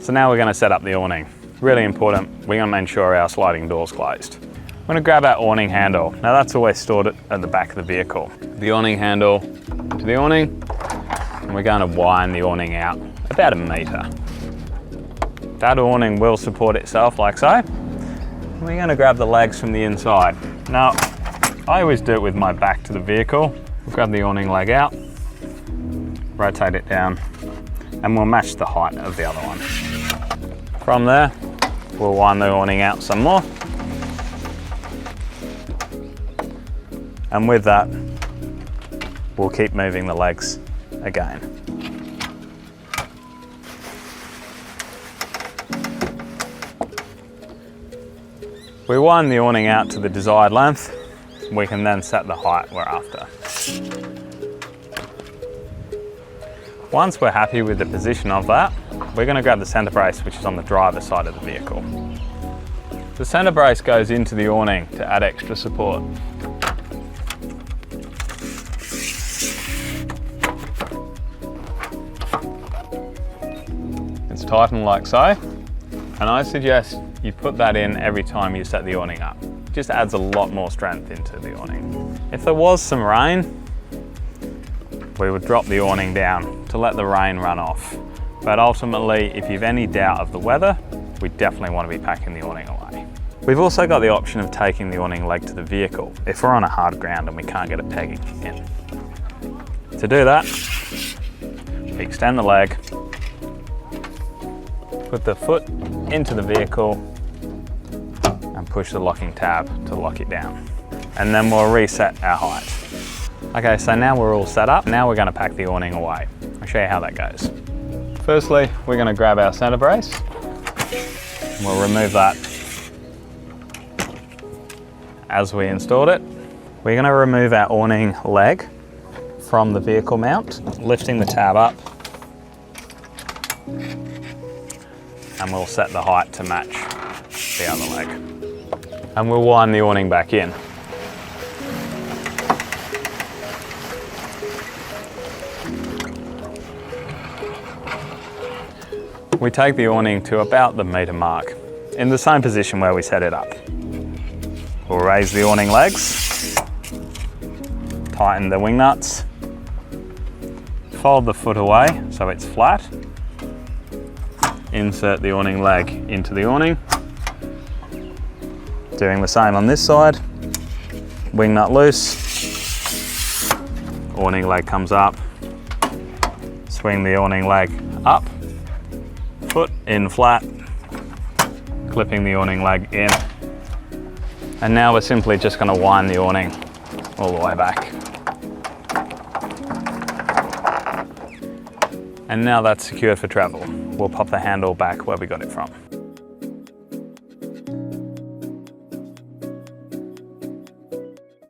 So now we're going to set up the awning. Really important, we're going to ensure our sliding door's closed. We're going to grab our awning handle. Now that's always stored at the back of the vehicle. The awning handle to the awning, and we're going to wind the awning out about 1 metre. That awning will support itself like so. We're going to grab the legs from the inside. Now, I always do it with my back to the vehicle. We'll grab the awning leg out, rotate it down, and we'll match the height of the other one. From there, we'll wind the awning out some more. And with that, we'll keep moving the legs again. We wind the awning out to the desired length. We can then set the height we're after. Once we're happy with the position of that, we're going to grab the centre brace, which is on the driver's side of the vehicle. The centre brace goes into the awning to add extra support. It's tightened like so, and I suggest you put that in every time you set the awning up. It just adds a lot more strength into the awning. If there was some rain, we would drop the awning down to let the rain run off. But ultimately, if you've any doubt of the weather, we definitely want to be packing the awning away. We've also got the option of taking the awning leg to the vehicle if we're on a hard ground and we can't get it pegging in. To do that, we extend the leg, put the foot into the vehicle and push the locking tab to lock it down. And then we'll reset our height. Okay, so now we're all set up. Now we're going to pack the awning away. I'll show you how that goes. Firstly, we're going to grab our centre brace. And we'll remove that as we installed it. We're going to remove our awning leg from the vehicle mount, lifting the tab up. And we'll set the height to match the other leg. And we'll wind the awning back in. We take the awning to about the metre mark, in the same position where we set it up. We'll raise the awning legs, tighten the wing nuts, fold the foot away so it's flat, insert the awning leg into the awning, doing the same on this side, wing nut loose, awning leg comes up, swing the awning leg up, foot in flat, clipping the awning leg in. And now we're simply just going to wind the awning all the way back. And now that's secured for travel. We'll pop the handle back where we got it from.